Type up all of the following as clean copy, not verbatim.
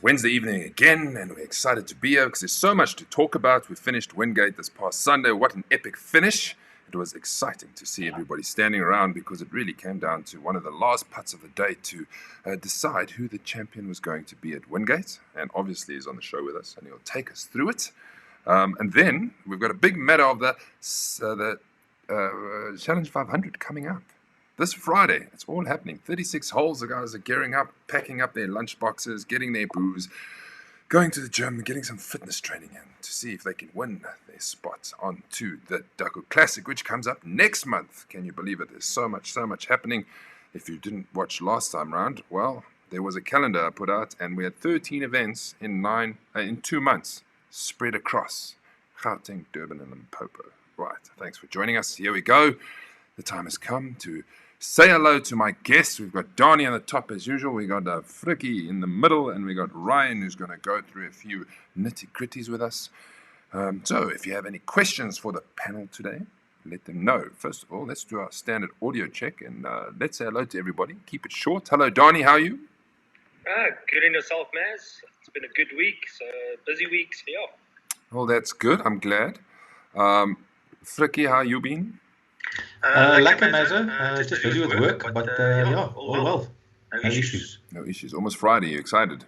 Wednesday evening again, and we're excited to be here because there's so much to talk about. We finished Wingate this past Sunday. What an epic finish. It was exciting to see everybody standing around because it really came down to one of the last putts of the day to decide who the champion was going to be at Wingate. And obviously he's on the show with us, and he'll take us through it. And then we've got a big matter of the Challange500 coming up. This Friday, it's all happening. 36 holes, the guys are gearing up, packing up their lunch boxes, getting their booze, going to the gym, getting some fitness training in to see if they can win their spot onto the Duckhook Classic, which comes up next month. Can you believe it? There's so much happening. If you didn't watch last time round, well, there was a calendar I put out, and we had 13 events in 2 months spread across Gauteng, Durban, and Limpopo. Right, thanks for joining us. Here we go. The time has come to say hello to my guests. We've got Donnie on the top as usual. We got Frikkie in the middle, and we got Ryan who's going to go through a few nitty-gritties with us. So if you have any questions for the panel today, let them know. First of all, let's do our standard audio check, and let's say hello to everybody. Keep it short. Hello, Donnie. How are you? Good in yourself, Maz. It's been a good week, so busy weeks here. Well, that's good. I'm glad. Frikkie, how you been? Lekker, Maz. Just busy with work, but all well. No issues. No issues. Almost Friday. You excited?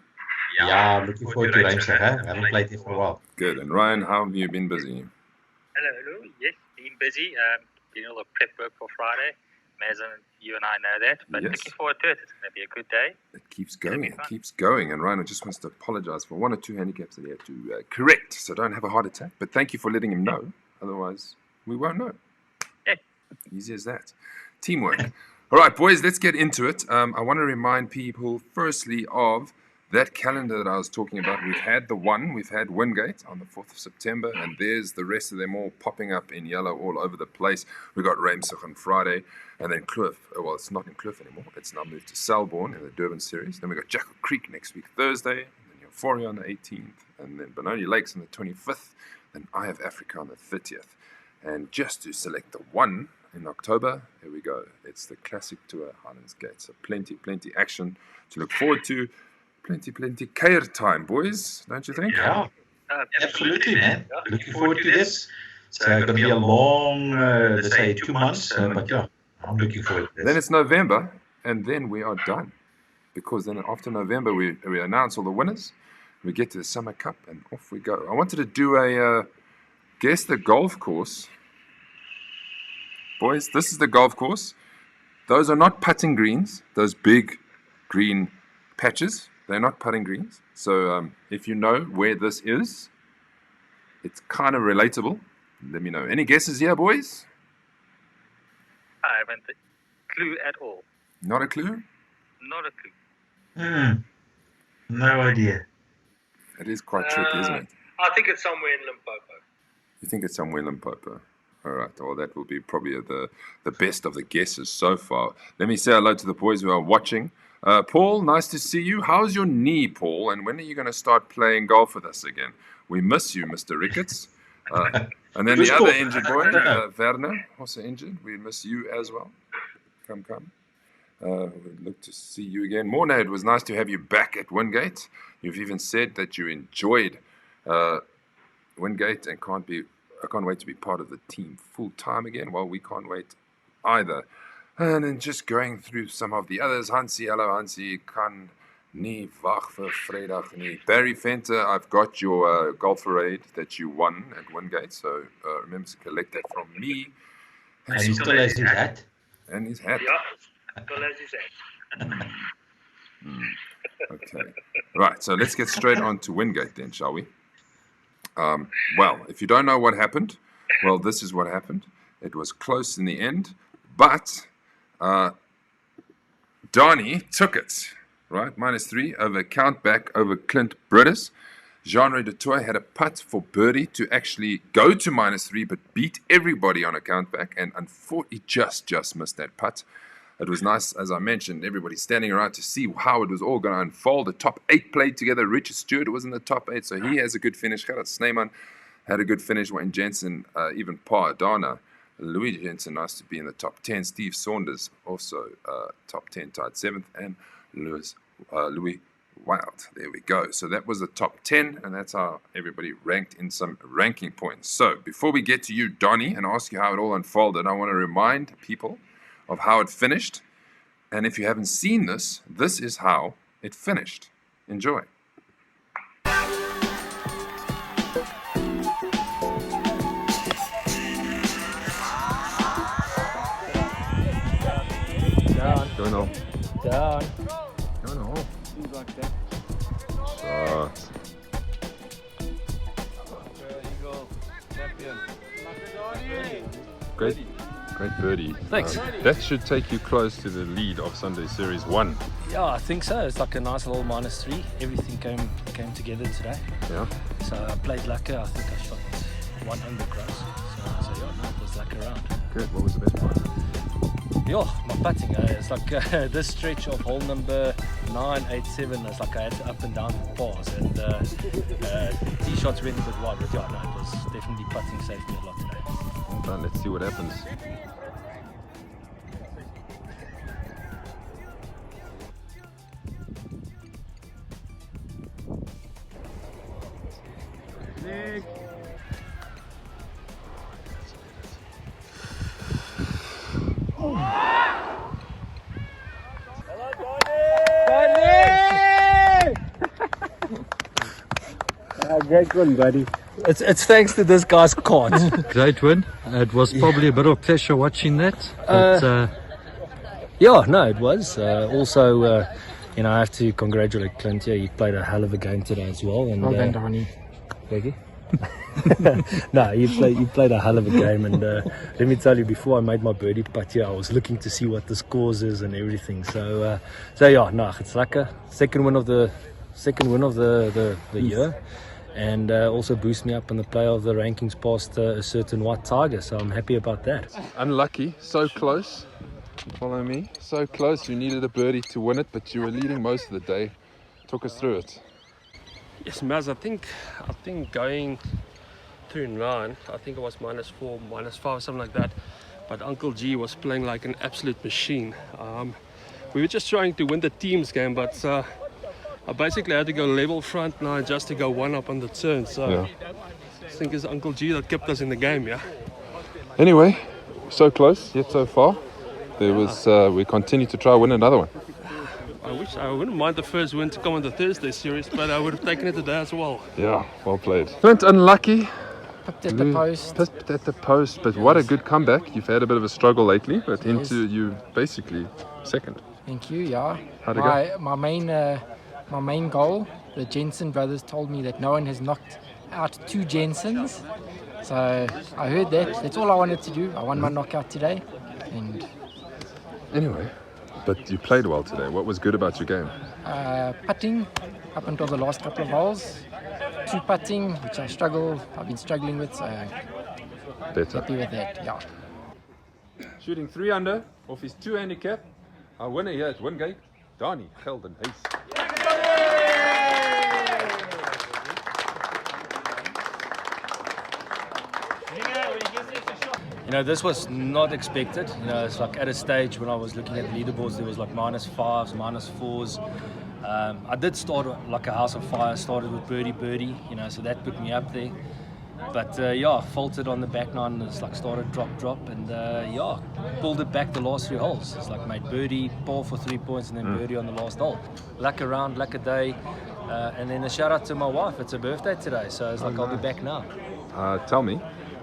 Yeah, looking forward to Rhymestad. Haven't played here for a while. Good. And Ryan, how have you been busy? Hello. Yes, been busy. Doing all the prep work for Friday. Maz, you and I know that, but looking forward to it. It's going to be a good day. It keeps going. And Ryan just wants to apologize for 1 or 2 handicaps that he had to correct, so don't have a heart attack. But thank you for letting him know. Otherwise, we won't know. Yeah. Easy as that. Teamwork. All right, boys, let's get into it. I want to remind people, firstly, of that calendar that I was talking about. We've had we've had Wingate on the 4th of September, and there's the rest of them all popping up in yellow all over the place. We got Rhymestad on Friday, and then Kloof. Well, it's not in Kloof anymore. It's now moved to Selborne in the Durban series. Then we got Duckhook Creek next week, Thursday, and then Euphoria on the 18th, and then Benoni Lakes on the 25th, then Eye of Africa on the 30th. And just to select the one in October, here we go. It's the Classic Tour Highlands Gate. So plenty action to look forward to. Plenty care time, boys, don't you think? Yeah, absolutely, man. Looking forward to this. It's going to be a long, let's say, 2 months, but yeah, I'm looking forward to this. Then it's November, and then we are done. Because then after November, we announce all the winners. We get to the Summer Cup, and off we go. I wanted to do a guess the golf course. Boys, this is the golf course. Those are not putting greens, those big green patches. They're not putting greens. So if you know where this is, it's kind of relatable. Let me know. Any guesses here, boys? I haven't a clue at all. Not a clue? Not a clue. No idea. It is quite tricky, isn't it? I think it's somewhere in Limpopo. You think it's somewhere in Limpopo? All right. Well, that will be probably the best of the guesses so far. Let me say hello to the boys who are watching. Paul, nice to see you. How's your knee, Paul? And when are you going to start playing golf with us again? We miss you, Mr. Ricketts. And then the other injured boy, Werner, also injured. We miss you as well. Come. We'd look to see you again. Morna, it was nice to have you back at Wingate. You've even said that you enjoyed Wingate and I can't wait to be part of the team full time again. Well, we can't wait either. And then just going through some of the others. Hansie, hello Hansie. Kan nie wag vir Vrydag nie. Barry Venter, I've got your golf parade that you won at Wingate. So remember to collect that from me. And he still has his hat. And his hat. Yeah, still has his hat. Okay. Right, so let's get straight on to Wingate then, shall we? Well, if you don't know what happened, well, this is what happened. It was close in the end, but Donnie took it, right? -3 over Countback over Clint Bridders. Jean-Ray de Toy had a putt for birdie to actually go to -3, but beat everybody on a Countback, and unfortunately just missed that putt. It was nice, as I mentioned, everybody standing around to see how it was all going to unfold. The top 8 played together. Richard Stewart was in the top 8, so he has a good finish. Gerard Snyman had a good finish. Wayne Jensen, even Pa Adana. Louis Jensen, nice to be in the top 10. Steve Saunders, also top 10, tied 7th. And Louis Wild. There we go. So that was the top 10, and that's how everybody ranked in some ranking points. So before we get to you, Donnie, and ask you how it all unfolded, I want to remind people of how it finished. And if you haven't seen this, this is how it finished. Enjoy. Down. Going on. Down. Going on. Like that. Shot. Eagle. Champion. Great birdie. Thanks. That should take you close to the lead of Sunday Series 1. Yeah, I think so. It's like a nice little -3. Everything came together today. Yeah. So I played lacquer. I think I shot 100 gross. So yeah, no, it was lacquer round. Good. What was the best part? Yeah, my putting. It's like this stretch of hole number 9, 8, 7. It's like I had to up and down pars, and tee shots went a bit wide. But yeah, no, it was definitely putting saved me a lot today. Well done. Let's see what happens. Great one, buddy. It's thanks to this guy's cards. Great win. It was probably a bit of pressure watching that. But, Yeah, no, it was. Also, I have to congratulate Clint. Yeah, he played a hell of a game today as well. And, well done, Donnie. Thank you. No, you played a hell of a game, and let me tell you, before I made my birdie putt here, I was looking to see what the scores is and everything. So yeah, no, it's like a second win of the year, and also boost me up in the player of the rankings past a certain white tiger. So I'm happy about that. Unlucky. So close. Follow me. So close. You needed a birdie to win it, but you were leading most of the day. Talk us through it. Yes, Maz, I think going through 9, I think it was -4, -5, something like that. But Uncle G was playing like an absolute machine. We were just trying to win the team's game, but I basically had to go level front 9 just to go 1 up on the turn. So Yeah. I think it's Uncle G that kept us in the game, yeah. Anyway, so close yet so far. There was. We continue to try win another one. I wouldn't mind the first win to come on the Thursday series, but I would have taken it today as well. Yeah, well played. Clint, unlucky. Pipped at the post. Pipped at the post, but what a good comeback. You've had a bit of a struggle lately, but into you basically second. Thank you, yeah. How'd it go? My main goal, the Jensen brothers told me that no one has knocked out 2 Jensens. So I heard that. That's all I wanted to do. I won my knockout today. And Anyway, but you played well today. What was good about your game? putting up until the last couple of holes. 2 putting, which I've been struggling with, so Better. happy with that, yeah. Shooting 3 under off his 2 handicap. Our winner here at Wingate, Donnie Gelden Hayes. This was not expected. It's like at a stage when I was looking at the leaderboards, there was like -5s, -4s. I did start like a house of fire. Started with birdie, so that put me up there. But faltered on the back 9. It's like started drop, and pulled it back the last 3 holes. It's like made birdie, par for 3 points, and then birdie on the last hole. Lacquer round, lacquer day, and then a shout out to my wife. It's her birthday today, so it's like I'll be back now. Tell me,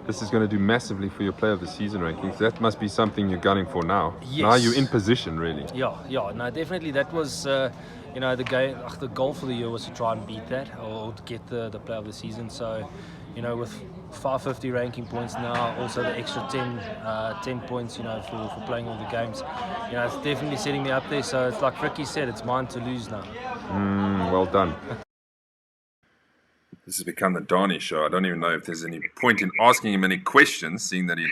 this is going to do massively for your player of the season rankings. That must be something you're gunning for now. Yes. Now you're in position, really. Yeah, no, definitely. That was, the goal for the year was to try and beat that, or to get the player of the season. So, with 550 ranking points now, also the extra 10 points, for playing all the games, it's definitely setting me up there. So it's like Ricky said, it's mine to lose now. Well done. This has become the Donnie show. I don't even know if there's any point in asking him any questions, seeing that he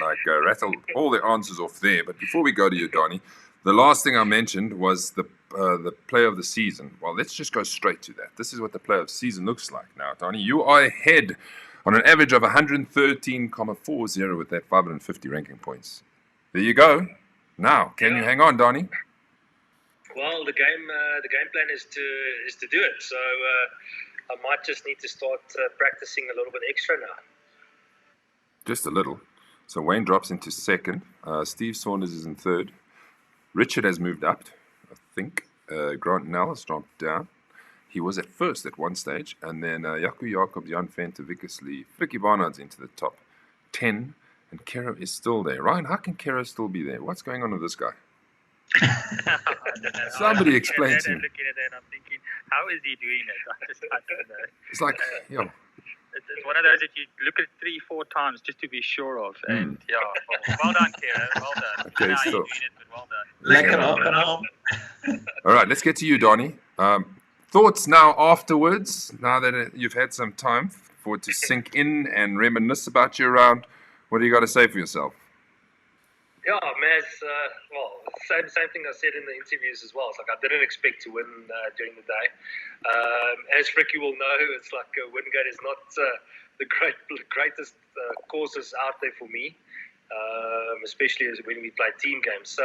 rattled all the answers off there. But before we go to you, Donnie, the last thing I mentioned was the player of the season. Well, let's just go straight to that. This is what the player of the season looks like now, Donnie. You are ahead on an average of 113.40 with that 550 ranking points. There you go. Now, can you hang on, Donnie? Well, the game plan is to do it. So I might just need to start practicing a little bit extra now. Just a little. So Wayne drops into second. Steve Saunders is in third. Richard has moved up, I think. Grant Nell has dropped down. He was at first at one stage. And then Jaco Jacobs, Jan Venter, Vickers Lee, Frikkie Barnard's into the top 10. And Kero is still there. Ryan, how can Kero still be there? What's going on with this guy? Somebody explain to me. I'm looking at that and I'm thinking, how is he doing it? I don't know. It's like, It's one of those that you look at 3-4 times just to be sure of. And well done, Kira. Well done. Okay, I know how so you're doing it, but well done. all right, let's get to you, Donnie. Thoughts now afterwards, now that you've had some time for it to sink in and reminisce about your round. What do you got to say for yourself? Yeah, Maz, same thing I said in the interviews as well. It's like I didn't expect to win during the day. As Frikkie will know, it's like Wingate is not the greatest courses out there for me, especially as when we play team games. So,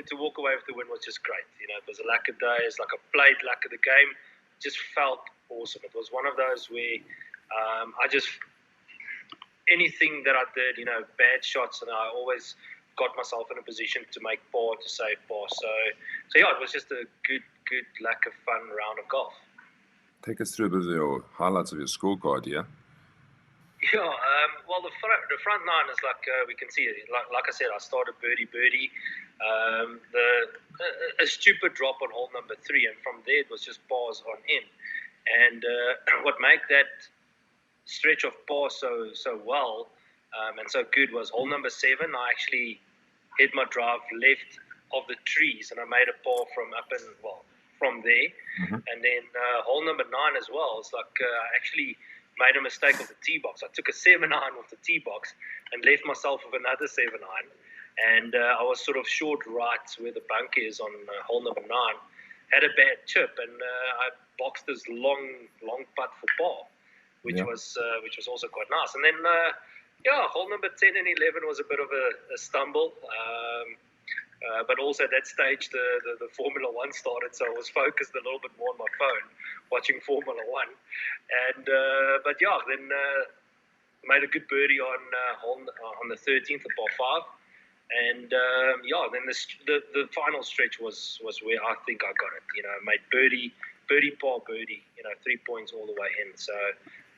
to walk away with the win was just great. You know, it was a luck of days. Like I played luck of the game, just felt awesome. It was one of those where anything that I did, you know, bad shots, and I always got myself in a position to make par, to save par. So it was just a good luck of fun round of golf. Take us through a bit of your highlights of your scorecard, yeah? Yeah, well, the front nine is like we can see it. Like I said, I started birdie. A stupid drop on hole number 3, and from there it was just pars on in. And what made that stretch of par so well and so good was hole number 7. I actually hit my drive left of the trees, and I made a par from there. Mm-hmm. And then hole number 9 as well. It's like I actually made a mistake with the tee box. I took a 7-iron with the tee box and left myself with another 7-iron. And I was sort of short right where the bunk is on hole number 9. Had a bad chip, and I boxed this long putt for par, which was also quite nice. And then hole number 10 and 11 was a bit of a stumble. But also at that stage, the Formula 1 started, so I was focused a little bit more on my phone, watching Formula 1. And then made a good birdie on the 13th of par 5. And then the final stretch was where I think I got it. You know, made birdie, par, birdie. You know, 3 points all the way in. So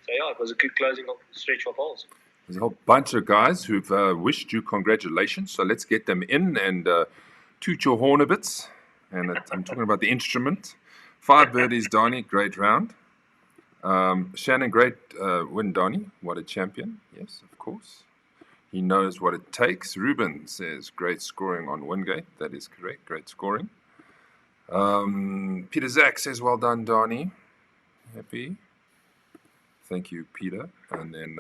it was a good closing stretch of holes. There's a whole bunch of guys who've wished you congratulations. So let's get them in and toot your horn a bit. And I'm talking about the instrument. 5 birdies, Donnie. Great round. Shannon, great win, Donnie. What a champion. Yes, of course. He knows what it takes. Ruben says, great scoring on Wingate. That is correct. Great scoring. Peter Zach says, well done, Donnie. Happy. Thank you, Peter. And then,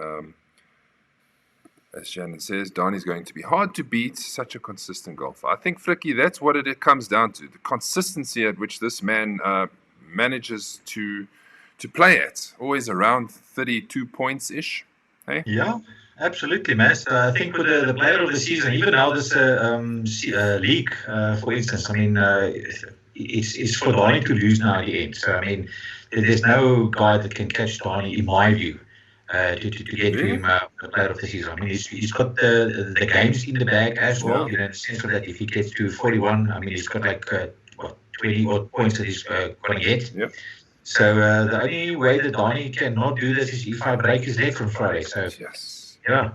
as Shannon says, Donnie's going to be hard to beat. Such a consistent golfer. I think, Frikkie, that's what it comes down to. The consistency at which this man manages to play at. Always around 32 points-ish. Hey? Yeah. Absolutely, Mas. I think with the player of the season, even now this league, for instance, I mean, it's for Donnie to lose now at the end. So, I mean, there's no guy that can catch Donnie, in my view, to get to him the player of the season. I mean, he's got the games in the bag as well. You know, in the sense that if he gets to 41, I mean, he's got like 20 odd points that he's going to get. Yep. So the only way that Donnie cannot do this is if I break his leg from Friday. So yes. Yeah.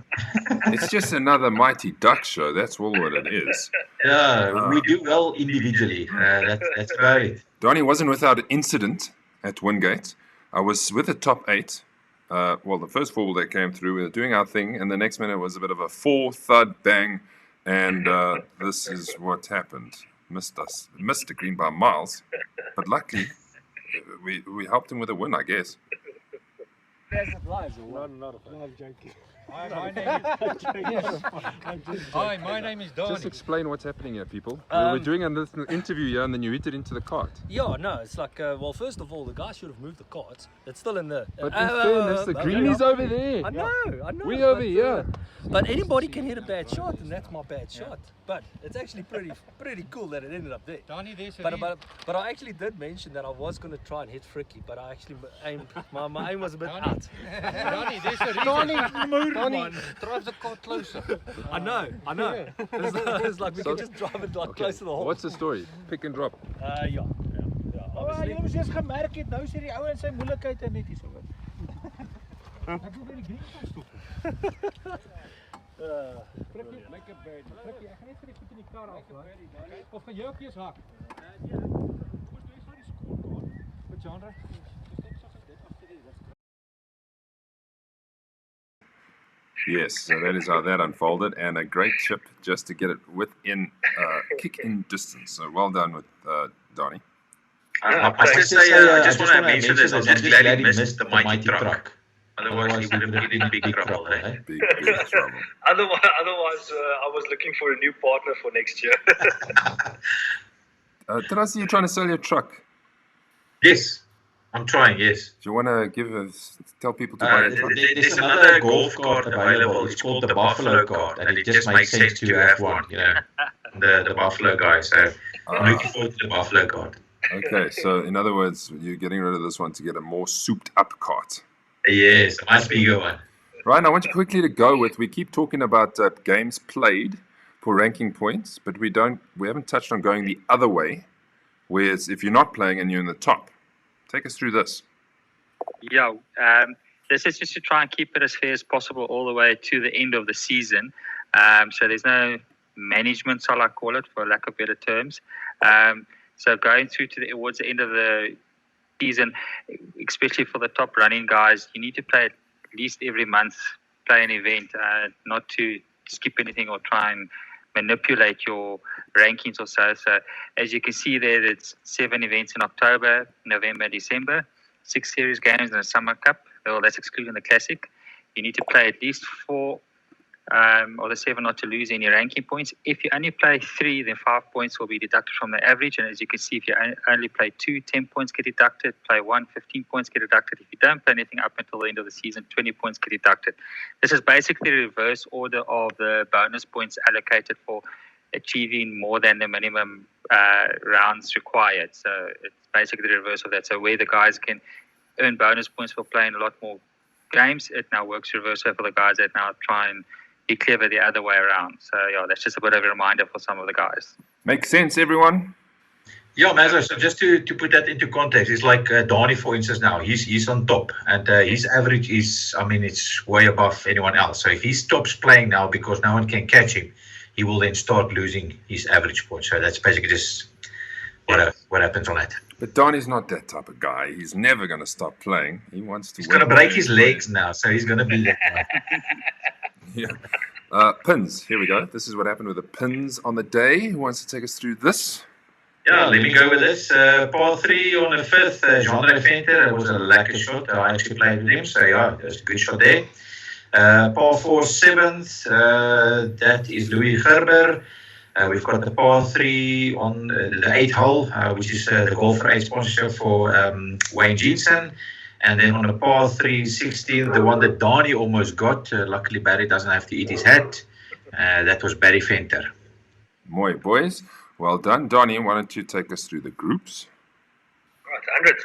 It's just another Mighty Duck show. That's all what it is. Yeah, we do well individually. That's about it. Donnie wasn't without incident at Wingate. I was with the top 8. The first 4 that came through, we were doing our thing, and the next minute was a bit of a 4 thud bang, and this is what happened. Missed the green by miles, but luckily we helped him with a win, I guess. Live joking. Hi, my name is Donnie. Just explain what's happening here, people. We're doing an interview here, and then you hit it into the cart. Yeah, no, it's like, well, first of all, the guy should have moved the carts. It's still in the... But in fairness, the greenie's over there. I know. We over here. But anybody can hit a bad shot, and that's my bad shot. But it's actually pretty cool that it ended up there. Donnie, there's a But I actually did mention that I was going to try and hit Fricky, but I actually aimed, my aim was a bit out. Donnie, there's a reason. Donnie, drive the car closer. I know. It's like we can just drive it like close to the hole. What's the story? Pick and drop. Yeah. Jy moes eers gemerk het, nou sê die ou en sy moeilikheid en net hier so. Ek wil by die green kom stop. Frikkie, like a bird. Frikkie, ek gaan net vir die goed in die kar af, hoor. Of gaan jy ook eers hak? Moes jy vir die scorecard. Met genre. Yes, so that is how that unfolded, and a great chip just to get it within kick-in distance. So well done with Donnie. I just want to mention this. I'm just glad he missed the mighty truck. Otherwise, he would have been in big trouble. Big trouble. Otherwise, I was looking for a new partner for next year. Did I see you trying to sell your truck? Yes, I'm trying, yes. Do you want to tell people to buy your truck? There's another golf cart available. It's called the Buffalo cart, and it just makes sense to have one, you know, the Buffalo guy. So I'm looking forward to the Buffalo cart. Okay, so in other words, you're getting rid of this one to get a more souped-up cart. Yes, a much bigger one. Ryan, I want you quickly to go with, we keep talking about games played for ranking points, but we haven't touched on going the other way, whereas if you're not playing and you're in the top. Take us through this. Yeah, this is just to try and keep it as fair as possible all the way to the end of the season. So there's no management, shall I call it, for lack of better terms. So going through towards the end of the season, especially for the top running guys, you need to play at least every month, play an event, not to skip anything or try and manipulate your rankings or so. So as you can see there, it's 7 events in October, November, December, 6 series games and a summer cup. Well, that's excluding the classic. You need to play at least 4 or the 7 not to lose any ranking points. If you only play 3, then 5 points will be deducted from the average. And as you can see, if you only play 2, 10 points get deducted. Play 1, 15 points get deducted. If you don't play anything up until the end of the season, 20 points get deducted. This is basically the reverse order of the bonus points allocated for achieving more than the minimum rounds required. So it's basically the reverse of that. So where the guys can earn bonus points for playing a lot more games, it now works reverse for the guys that now try and be clever the other way around. So yeah, that's just a bit of a reminder for some of the guys. Makes sense, everyone? Yeah, Mazza, so just to put that into context, it's like Donnie, for instance, now he's on top, and his average is, it's way above anyone else. So if he stops playing now because no one can catch him, he will then start losing his average points. So that's basically just what happens on that. But Donnie's not that type of guy. He's never going to stop playing. He wants to. He's going to break his legs now, so he's going to be that guy. Yeah. Pins. Here we go. This is what happened with the pins on the day. Who wants to take us through this? Yeah, let me go with this. Par 3 on the 5th, Genre Venter. It was a lekker shot. I actually played with him, so yeah, it was a good shot there. Par 4 7th, that is Louis Gerber. We've got the par 3 on the 8th hole, which is the Golf for 8 sponsorship for Wayne Jensen. And then on the par 3 16th, the one that Donnie almost got. Luckily, Barry doesn't have to eat his hat. That was Barry Venter. Mooi, boys. Well done. Donnie, why don't you take us through the groups? Right, 100.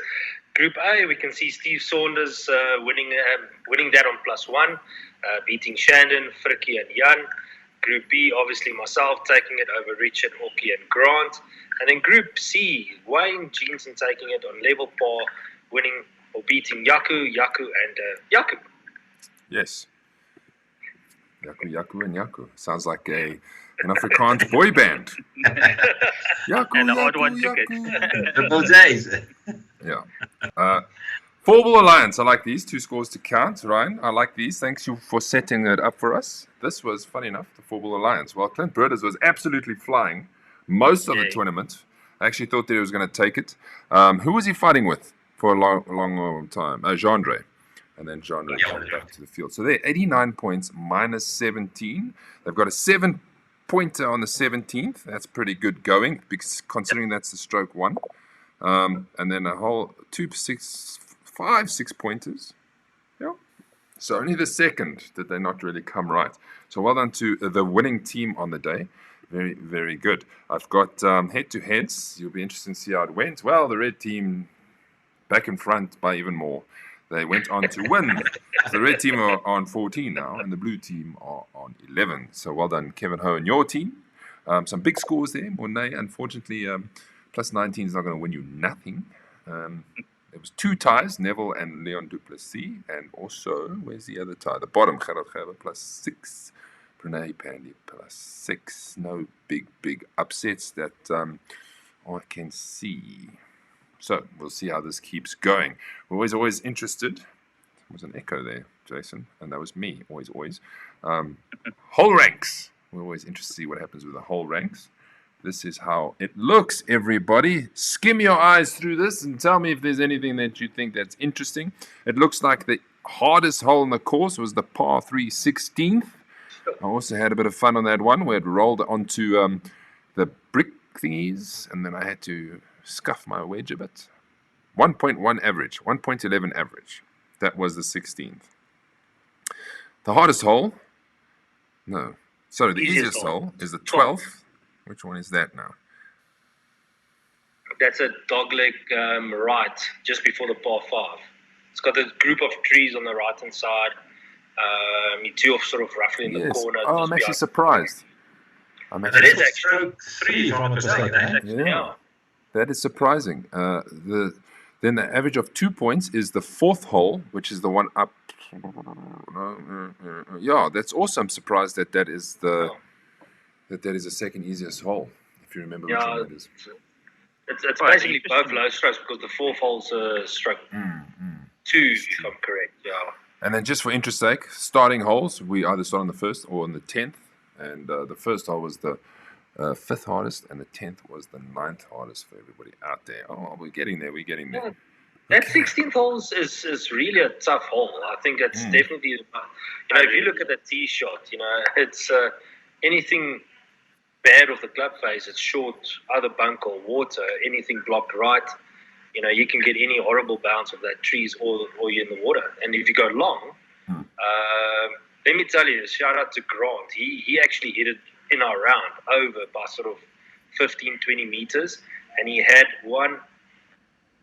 Group A, we can see Steve Saunders winning that on +1, beating Shandon, Frikkie and Jan. Group B, obviously myself taking it over Richard, Orkie and Grant. And then Group C, Wayne Jensen taking it on level par, winning or beating Yaku, and Yaku. Yes. Yaku and Yaku. Sounds like an Afrikaans boy band. Yaku, and the odd one took it. Triple J's. Yeah. Four-Ball Alliance. I like these. 2 scores to count. Ryan, I like these. Thanks you for setting it up for us. This was, funny enough, the Four-Ball Alliance. Well, Clint Burders was absolutely flying most of the tournament. I actually thought that he was going to take it. Who was he fighting with for a long time? Genre. and then Genre came back to the field. So they're 89 points, minus 17. They've got a 7-pointer on the 17th. That's pretty good going, because considering that's the stroke 1. And then a whole 5 6-pointers. Yeah. So only the second did they not really come right. So well done to the winning team on the day. Very, very good. I've got head-to-heads. You'll be interested to see how it went. Well, the red team back in front by even more. They went on to win. So the red team are on 14 now, and the blue team are on 11. So well done, Kevin Ho and your team. Some big scores there. Mornay, unfortunately, plus 19 is not going to win you nothing. There was 2 ties, Neville and Leon Duplessis, and also, where's the other tie? The bottom, Gerard Gerber, plus 6. Pranay Pandy, plus 6. No big upsets that I can see. So we'll see how this keeps going. We're always interested. There was an echo there, Jason, and that was me, always. Whole ranks. We're always interested to see what happens with the whole ranks. This is how it looks, everybody. Skim your eyes through this and tell me if there's anything that you think that's interesting. It looks like the hardest hole in the course was the par 3 16th. I also had a bit of fun on that one where it rolled onto the brick thingies, and then I had to scuff my wedge a bit. 1.1 average, 1.11 average. That was the 16th. The hardest hole, the easiest hole is the 12th. Which one is that now? That's a dogleg right, just before the par 5. It's got a group of trees on the right-hand side. You 2 off sort of roughly in the corner. Oh, I'm actually surprised. It is actually 3 if I'm not mistaken. Yeah. That is surprising. Then the average of 2 points is the 4th hole, which is the one up. Yeah, that's also. I'm surprised that is the the second easiest hole. If you remember which one that is. It's basically both low strokes because the 4th hole's stroke 2, if I'm correct. Yeah. And then just for interest's sake, starting holes, we either start on the 1st or on the 10th. And the 1st hole was the 5th hardest, and the 10th was the 9th hardest for everybody out there. Oh, we're getting there. Yeah, that 16th hole is really a tough hole. I think it's definitely, if you look at the tee shot, it's anything bad off the club face, it's short, either bunk or water, anything blocked right, you can get any horrible bounce of that trees or you're in the water. And if you go long, let me tell you, shout out to Grant. He actually hit it in our round over by sort of 15, 20 meters. And he had one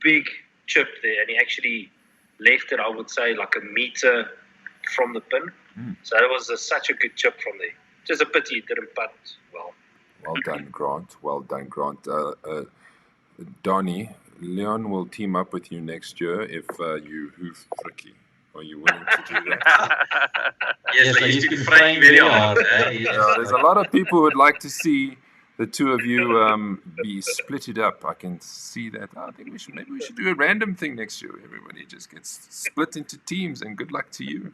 big chip there. And he actually left it, I would say, like a meter from the pin. So it was such a good chip from there. Just a pity he didn't putt well. Well done, Grant. Well done, Grant. Donnie, Leon will team up with you next year if you hoof Fricky. Are you willing to do that? Yes, but he's been praying very hard. There's a lot of people who would like to see the two of you be splitted up. I can see that. I think maybe we should do a random thing next year. Everybody just gets split into teams, and good luck to you.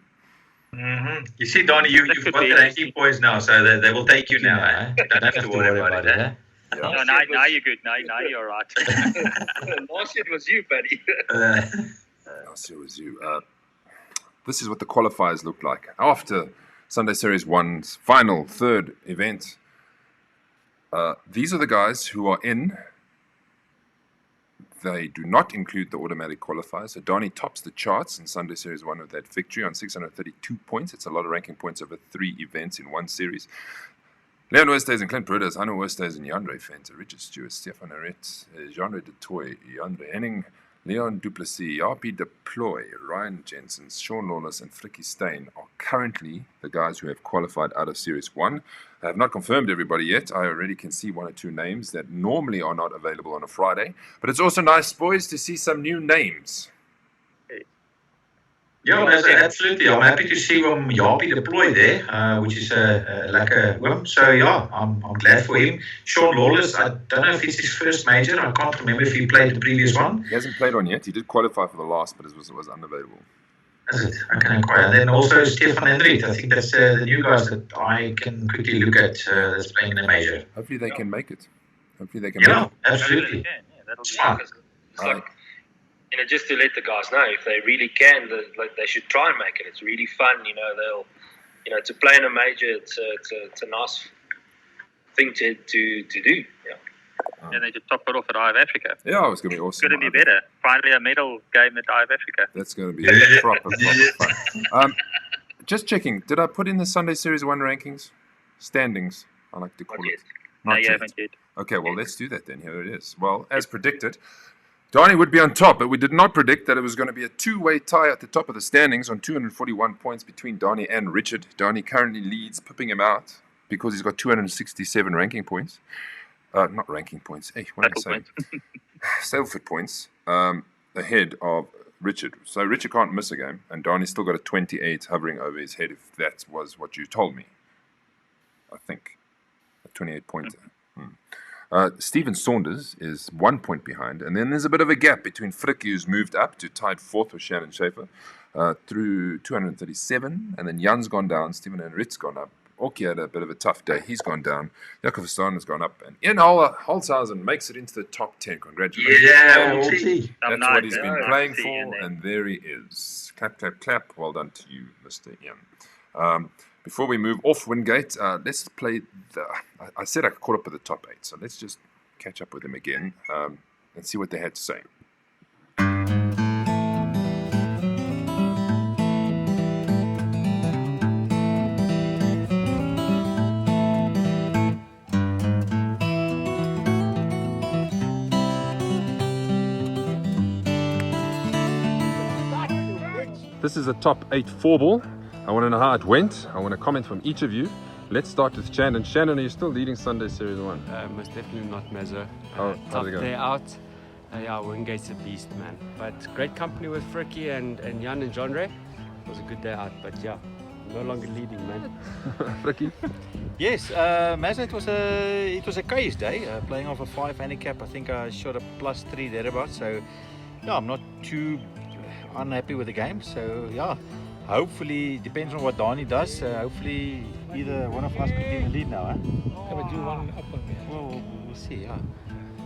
You see, Donnie, you've got the ranking boys now, so they will take you now. Eh? Don't have to worry about it. Eh? Yeah. No, now you're good. Now you're all right. Last year it was you, buddy. Last year was you. This is what the qualifiers look like. After Sunday Series 1's final, 3rd event, these are the guys who are in. They do not include the automatic qualifiers. So Donnie tops the charts in Sunday Series 1 with that victory on 632 points. It's a lot of ranking points over 3 events in one series. Leon Oosthuizen and Clint Brutus, Hanno Oosthuizen, Jandre Venter, Richard Stewart, Stefan Arett, Jandre de Toy, Jandre Henning, Leon Duplessis, RP Deploy, Ryan Jensen, Sean Lawless, and Fricky Steyn are currently the guys who have qualified out of Series 1. I have not confirmed everybody yet. I already can see 1 or 2 names that normally are not available on a Friday. But it's also nice, boys, to see some new names. Yeah, absolutely. I'm happy to see Jaapie Deploy there, which is a lekker win. So, yeah, I'm glad for him. Sean Lawless, I don't know if it's his first major. I can't remember if he played the previous one. He hasn't played one yet. He did qualify for the last, but it was unavailable. Is it? Okay, quite. And then also Stefan Hendrik. I think that's the new guys that I can quickly look at that's playing in the major. Hopefully they can make it. Hopefully they can make it. Absolutely. Yeah, that'll be fun. It's like just to let the guys know if they really can, they should try and make it. It's really fun. To play in a major, it's a nice thing to do. Yeah. And they just top it off at Eye of Africa. Yeah, it's going to be awesome. It's going to be better. Finally, a medal game at Eye of Africa. That's going to be proper fun. Just checking, did I put in the Sunday Series 1 rankings? Standings, I like to call it. No, you haven't yet. Okay, well, let's do that then. Here it is. Well, as predicted, Donnie would be on top, but we did not predict that it was going to be a two-way tie at the top of the standings on 241 points between Donnie and Richard. Donnie currently leads, pipping him out because he's got 267 ranking points. Not ranking points. Hey, what am I saying? Salefoot points ahead of Richard. So Richard can't miss a game, and Donnie's still got a 28 hovering over his head, if that was what you told me. I think. A 28 pointer. Stephen Saunders is 1 point behind, and then there's a bit of a gap between Frikkie, who's moved up to tied fourth with Challange500 through 237, and then Jan's gone down, Stephen and Rit's gone up. Orkie had a bit of a tough day. He's gone down. Jakob has gone up. And Ian Holzhausen makes it into the top 10. Congratulations. Yeah, Orkie. That's what he's been playing for, and there he is. Clap, clap, clap. Well done to you, Mr. Ian. Before we move off Wingate, let's play I said I caught up with the top 8, so let's just catch up with them again and see what they had to say. This is a top 8 4-ball. I want to know how it went. I want a comment from each of you. Let's start with Shannon. Shannon, are you still leading Sunday Series 1? Most definitely not Mazza. How'd it go? Day out. Yeah, Wingate's a beast, man. But great company with Frikkie and Jan and Genre. It was a good day out, but yeah, no longer leading, man. Frikkie? Yes, Mazza, it was a crazy day. Playing off a 5 handicap, I think I shot a +3 thereabouts. So yeah, I'm not too unhappy with the game. So yeah. Hopefully, depends on what Donnie does. Hopefully, either one of us could be in the lead now. Yeah, but you one up on me. Well, we'll see. Yeah.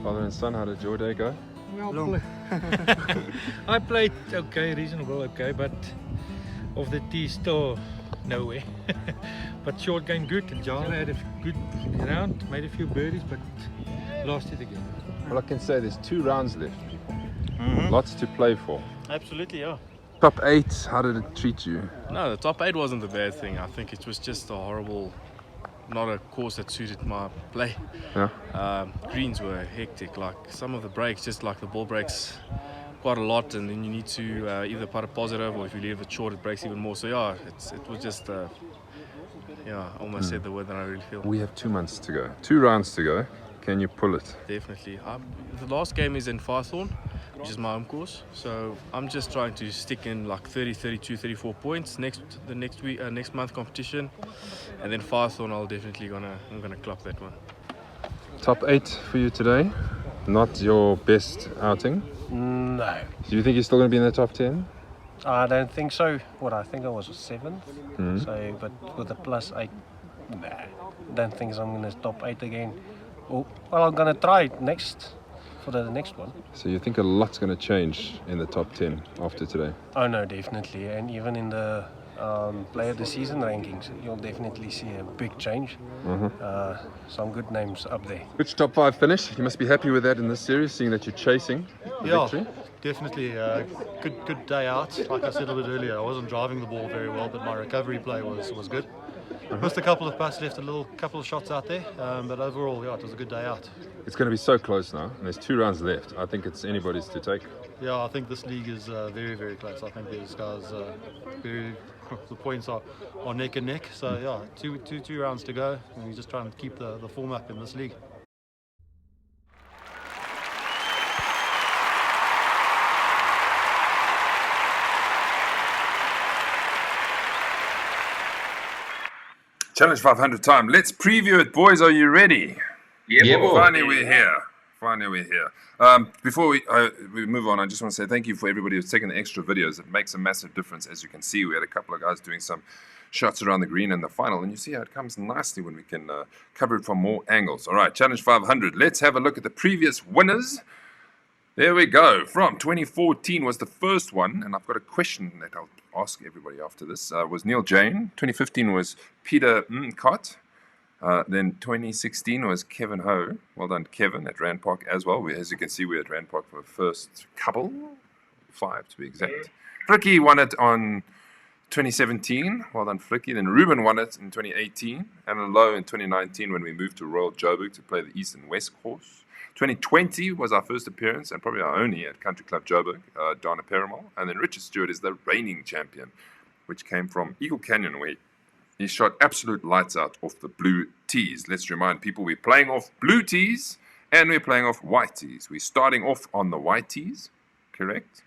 Father and son, how did your day go? Well, I played okay, reasonable okay, but off the tee still nowhere. But short game good, and Jana had a good round, made a few birdies, but lost it again. Well, I can say there's 2 rounds left. Lots to play for. Absolutely, yeah. Top 8, how did it treat you? No, the top 8 wasn't the bad thing. I think it was just a horrible, not a course that suited my play. Yeah. Greens were hectic. Like some of the breaks, just like the ball breaks quite a lot, and then you need to either putt a positive, or if you leave it short, it breaks even more. So yeah, it was just, I almost said the word that I really feel. We have 2 months to go. 2 rounds to go. Can you pull it? Definitely. The last game is in Firethorn, which is my home course. So I'm just trying to stick in like 30, 32, 34 points next month competition, and then Firethorn I'm gonna clock that one. Top 8 for you today. Not your best outing. No. Do you think you're still going to be in the top 10? I don't think so. I think I was 7th. So, but with a +8, nah. Don't think I'm going to top 8 again. Well, I'm going to try next for the next one. So you think a lot's going to change in the top 10 after today? Oh no, definitely. And even in the player of the season rankings, you'll definitely see a big change. Some good names up there. Which top 5 finish? You must be happy with that in this series, seeing that you're chasing victory. Definitely good day out. Like I said a little bit earlier, I wasn't driving the ball very well, but my recovery play was good. Missed a couple of putts, left a couple of shots out there, but overall, yeah, it was a good day out. It's going to be so close now, and there's 2 rounds left. I think it's anybody's to take. Yeah, I think this league is very, very close. I think these guys, the points are neck and neck. So yeah, two rounds to go, and we're just trying to keep the form up in this league. Challange500 time. Let's preview it, boys. Are you ready? Yeah, boy. Finally, we're here. Before we move on, I just want to say thank you for everybody who's taken the extra videos. It makes a massive difference. As you can see, we had a couple of guys doing some shots around the green in the final, and you see how it comes nicely when we can cover it from more angles. All right, Challange500. Let's have a look at the previous winners. There we go. From 2014 was the first one, and I've got a question that I'll ask everybody after this. Was Neil Jane. 2015 was Peter Cott. Then 2016 was Kevin Ho. Well done, Kevin, at Rand Park as well. As you can see, we're at Rand Park for the first couple, 5 to be exact. Fricky won it on 2017. Well done, Fricky. Then Ruben won it in 2018. And Lowe in 2019 when we moved to Royal Joburg to play the East and West course. 2020 was our first appearance and probably our only at Country Club Joburg, Dana Perumal. And then Richard Stewart is the reigning champion, which came from Eagle Canyon, where he shot absolute lights out off the blue tees. Let's remind people we're playing off blue tees and we're playing off white tees. We're starting off on the white tees, correct?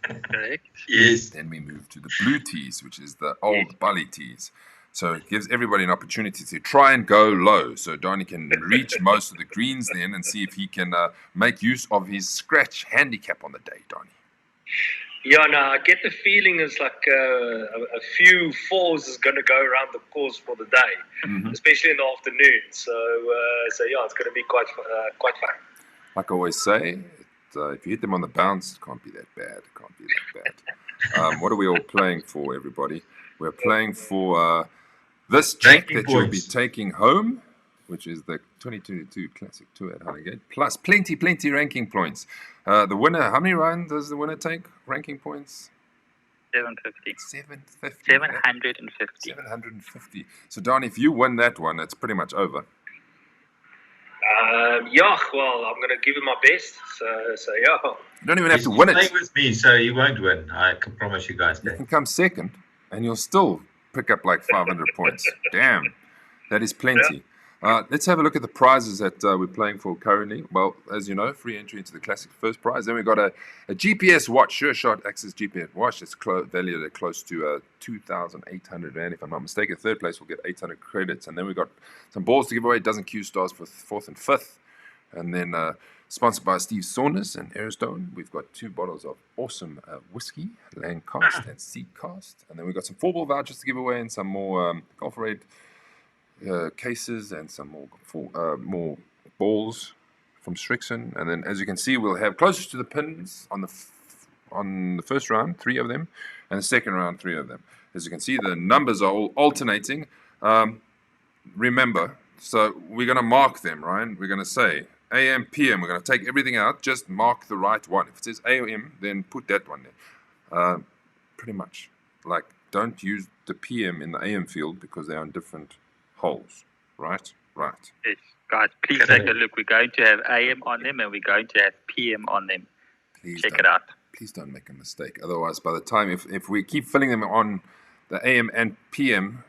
Correct. Yes. Then we move to the blue tees, which is the old Bali tees. So it gives everybody an opportunity to try and go low. So Donnie can reach most of the greens then and see if he can make use of his scratch handicap on the day, Donnie. Yeah, no, I get the feeling it's like a few fours is going to go around the course for the day, especially in the afternoon. So yeah, it's going to be quite fun. Like I always say, if you hit them on the bounce, it can't be that bad. It can't be that bad. What are we all playing for, everybody? We're playing for this check that you'll be taking home, which is the 2022 Classic Tour at Wingate, plus plenty ranking points. The winner, how many rounds does the winner take? Ranking points? 750. 750. 750. 750. So, Don, if you win that one, it's pretty much over. Yeah, well, I'm going to give it my best. So yeah. You don't even have to win it. He's playing with me, so you won't win. I can promise you guys that. You can come second, and you'll still pick up like 500 points. Damn, that is plenty. Let's have a look at the prizes that we're playing for currently. Well, as you know, free entry into the Classic first prize. Then we've got a GPS watch, Sure Shot Access GPS watch. It's valued at close to 2,800 Rand, if I'm not mistaken. Third place will get 800 credits. And then we've got some balls to give away, dozen Q stars for 4th and 5th. And then sponsored by Steve Saunders and Airstone, we've got 2 bottles of awesome whiskey, Landcast and Seedcast. And then we've got some 4-ball vouchers to give away and some more Golf Raid cases and some more balls from Strixon. And then, as you can see, we'll have closest to the pins on the first round, 3 of them, and the second round, 3 of them. As you can see, the numbers are all alternating. Remember, so we're going to mark them, Ryan. We're going to say AM, PM. We're going to take everything out. Just mark the right one. If it says AM, then put that one there. Pretty much. Like, don't use the PM in the AM field because they're on different holes. Right? Yes. Guys, please take a look. We're going to have AM on them and we're going to have PM on them. Check it out. Please don't make a mistake. Otherwise, by the time, if we keep filling them on the AM and PM,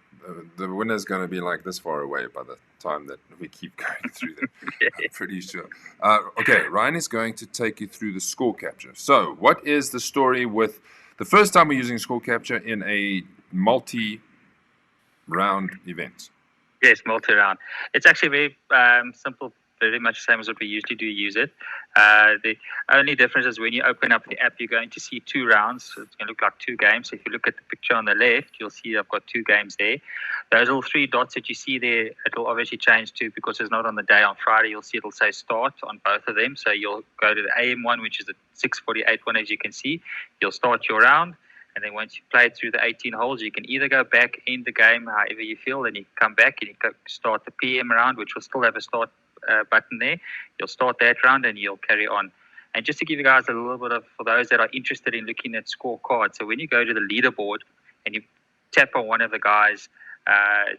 the winner's going to be like this far away by the time that we keep going through them. I'm pretty sure. Okay, Ryan is going to take you through the score capture. So, what is the story with the first time we're using score capture in a multi-round event? Yes, multi-round. It's actually very simple, very much the same as what we usually do use it. The only difference is when you open up the app, you're going to see 2 rounds. So it's going to look like 2 games. So if you look at the picture on the left, you'll see I've got 2 games there. Those little 3 dots that you see there, it'll obviously change to, because it's not on the day. On Friday, you'll see it'll say start on both of them. So you'll go to the AM one, which is the 6:48 one, as you can see. You'll start your round. And then once you've played through the 18 holes, you can either go back in the game however you feel, then you come back and you start the PM round, which will still have a start button there. You'll start that round and you'll carry on. And just to give you guys a little bit of, for those that are interested in looking at scorecards, so when you go to the leaderboard and you tap on one of the guys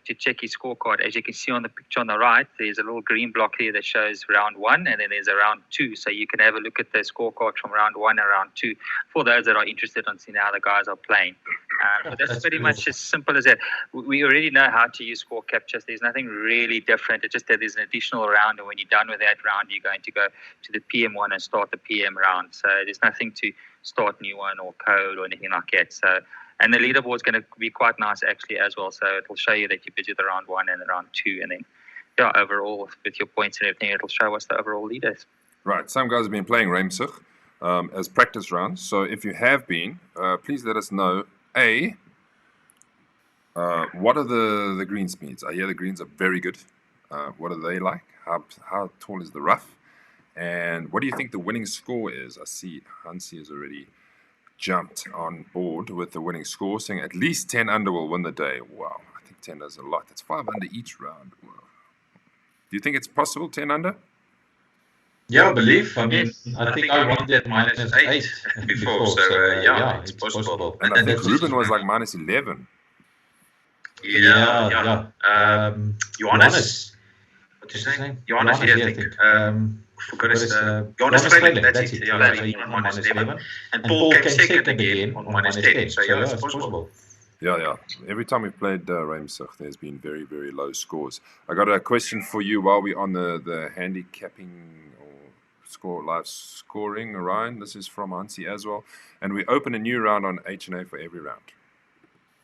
to check his scorecard, as you can see on the picture on the right, there's a little green block here that shows round 1, and then there's a round 2. So you can have a look at the scorecard from round 1 and round 2 for those that are interested in seeing how the guys are playing. But that's pretty much as simple as that. We already know how to use score captures. There's nothing really different. It's just that there's an additional round, and when you're done with that round, you're going to go to the PM one and start the PM round. So there's nothing to start new one or code or anything like that. So, and the leaderboard is going to be quite nice actually as well. So it'll show you that you did the round 1 and the round 2, and then overall with your points and everything, it'll show us the overall leaders. Right. Some guys have been playing Ramsig as practice rounds. So if you have been, please let us know. What are the green speeds? I hear the greens are very good. What are they like? How tall is the rough? And what do you think the winning score is? I see Hansi has already jumped on board with the winning score, saying at least 10 under will win the day. Wow, I think 10 is a lot. That's 5 under each round. Wow. Do you think it's possible, 10 under? Yeah, I believe. I mean, I think I won that -8 before, so yeah, it's possible. And I think Ruben was like -11. Yeah. Johannes. What's his name? Johannes, I think. Forgot his Johannes Kleinle, that's it. Yeah, so he won on -11. And Paul came second again on -10. So yeah, it's possible. Yeah. Every time we've played Reimsig, there's been very, very low scores. I got a question for you while we're on the handicapping or live scoring, Ryan. This is from Hansi as well. And we open a new round on H&A for every round.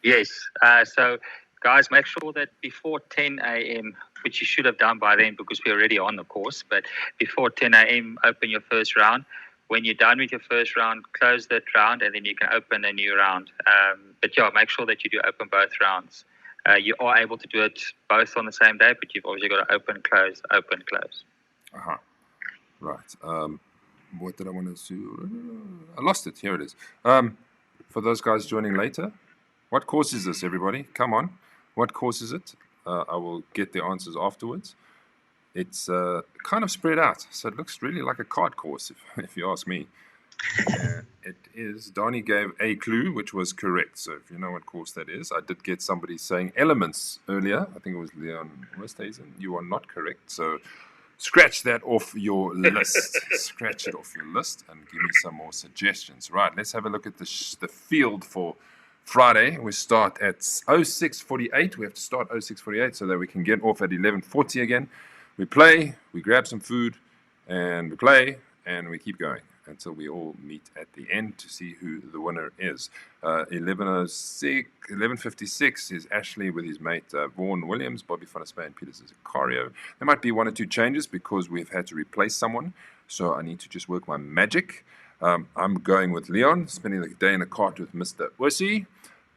Yes. So, guys, make sure that before 10 a.m., which you should have done by then because we're already on the course, but before 10 a.m., open your first round. When you're done with your first round, close that round, and then you can open a new round. But yeah, make sure that you do open both rounds. You are able to do it both on the same day, but you've obviously got to open, close, open, close. Uh-huh. Right. What did I want to do? I lost it. Here it is. For those guys joining later, what course is this, everybody? Come on. What course is it? I will get the answers afterwards. It's kind of spread out, so it looks really like a card course, if you ask me. It is. Donnie gave a clue, which was correct. So if you know what course that is, I did get somebody saying elements earlier. I think it was Leon Westhuizen. You are not correct. So scratch that off your list. Scratch it off your list and give me some more suggestions. Right, let's have a look at the field for Friday. We start at 06:48. We have to start 06:48 so that we can get off at 11:40 again. We play, we grab some food, and we play, and we keep going until we all meet at the end to see who the winner is. 11:56 is Ashley with his mate Vaughan Williams, Bobby van der Spey and Peter Zakario. There might be 1 or 2 changes because we've had to replace someone, so I need to just work my magic. I'm going with Leon, spending the day in a cart with Mr. Ursi.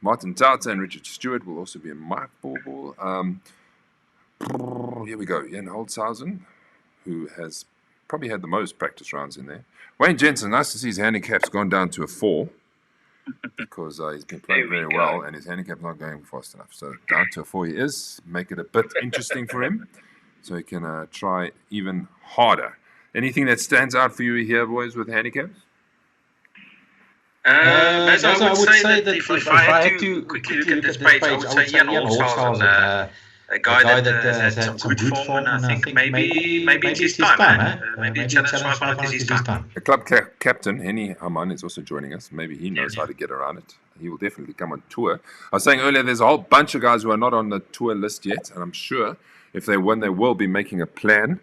Martin Tauta and Richard Stewart will also be in my ball. Here we go. Jan Holtzhausen, who has probably had the most practice rounds in there. Wayne Jensen, nice to see his handicap's gone down to a 4 because he's been playing very well and his handicap's not going fast enough. So down to a 4 he is. Make it a bit interesting for him so he can try even harder. Anything that stands out for you here, boys, with handicaps? As I would say that if I had to quickly look at this page, I would say Jan Holtzhausen, a guy that has had some good form, and I think maybe it's his time. Maybe Challange500 is his time. The club captain, Henny Haman, is also joining us. Maybe he knows how to get around it. He will definitely come on tour. I was saying earlier, there's a whole bunch of guys who are not on the tour list yet, and I'm sure if they win, they will be making a plan,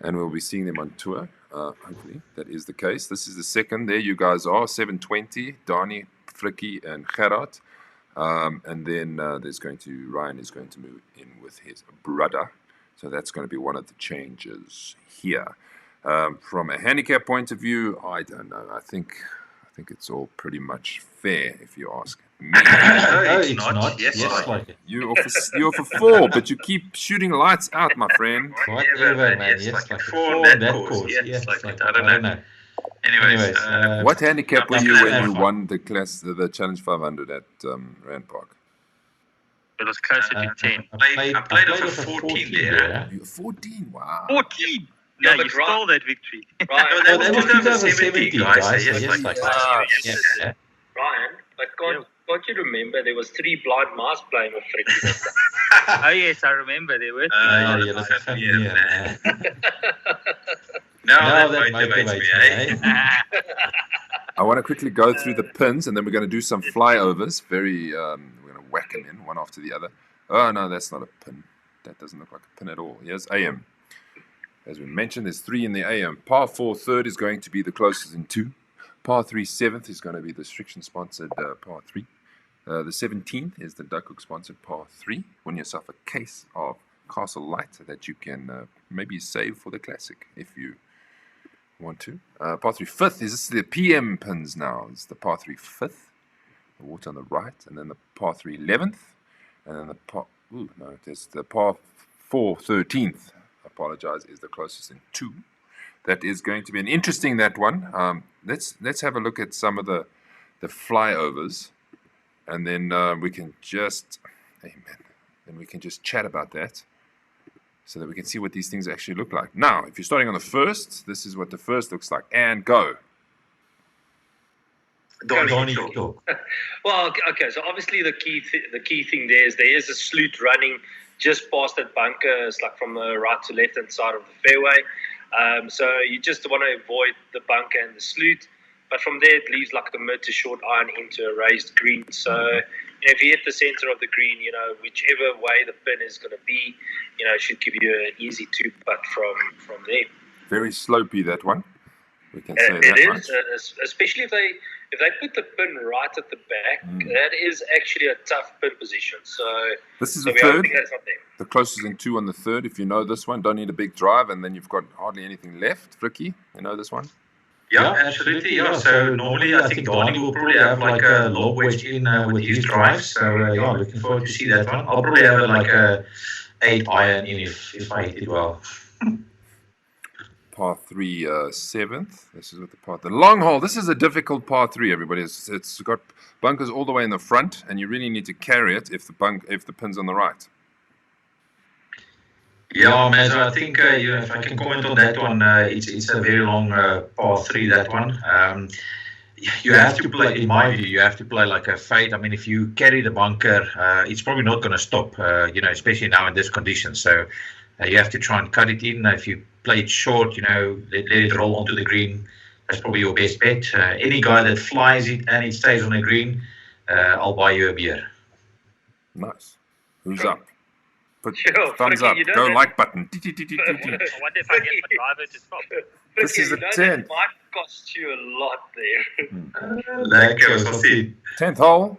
and we'll be seeing them on tour. Hopefully, that is the case. This is the second. There you guys are, 720, Dani, Frikkie, and Gerard. And then Ryan is going to move in with his brother. So that's going to be one of the changes here. From a handicap point of view, I don't know. I think it's all pretty much fair, if you ask me. No, it's not. Yes, like it. You're for 4, but you keep shooting lights out, my friend. Whatever, man. Yes, like 4 on that course. Yes, like it. I don't know. Anyways, what handicap were you when you won the Challange500 at Rand Park? It was closer to 10. I played off a 14 there. You 14? Wow. 14? Yeah, you stole that victory. Right. No, that was 2017, guys. Yes, like Ryan, but can't you remember there was 3 blind mice playing with Frikkie? Oh yes, I remember there were. Now that motivates me, eh? I want to quickly go through the pins, and then we're going to do some flyovers. We're going to whack them in one after the other. Oh no, that's not a pin. That doesn't look like a pin at all. Here's AM. As we mentioned, there's 3 in the AM. Par 4 third is going to be the closest in 2. Par 3 7th is going to be the Restriction-sponsored Par 3. The 17th is the Duckhook sponsored Par 3. Win yourself a case of Castle Light that you can maybe save for the Classic if you want to. Par 3 5th is this the PM pins now. It's the Par 3 5th, the water on the right, and then the Par 3 11th, and then there's the Par 4 13th. Apologize, is the closest in 2. That is going to be an interesting that one. Let's have a look at some of the flyovers, and then we can just chat about that, so that we can see what these things actually look like. Now, if you're starting on the first, this is what the first looks like. And go. Well, okay. So obviously the key thing there is a sloot running just past that bunker. It's like from the right to left hand side of the fairway. So you just want to avoid the bunker and the sloot. But from there, it leaves like a mid to short iron into a raised green. So if you hit the center of the green, whichever way the pin is going to be, it should give you an easy 2-putt from there. Very slopey, that one. We can say that it much. is, especially if they put the pin right at the back. That is actually a tough pin position. So this is the third. The closest in 2 on the third. If you know this one, don't need a big drive, and then you've got hardly anything left. Fricky, you know this one? Yeah, absolutely. Yeah. So normally I think Donnie will probably have like a long wedge in with his drives. So looking forward to see that one. I'll probably have like a 8 iron in if I hit it well. Par 3, 7th. This is what the long hole. This is a difficult par 3. Everybody, it's got bunkers all the way in the front, and you really need to carry it if the pin's on the right. Yeah, man. So I think if I can comment on that one, it's a very long par 3. That one. You have to play. In my view, you have to play like a fade. I mean, if you carry the bunker, it's probably not going to stop. Especially now in this condition. So you have to try and cut it in. If you play it short, let it roll onto the green. That's probably your best bet. Any guy that flies it and it stays on the green, I'll buy you a beer. Nice. Who's up? Put Frankie, thumbs up. Go like button. I wonder if I get my driver to stop. This is the 10th. That might cost you a lot there. 10th hole.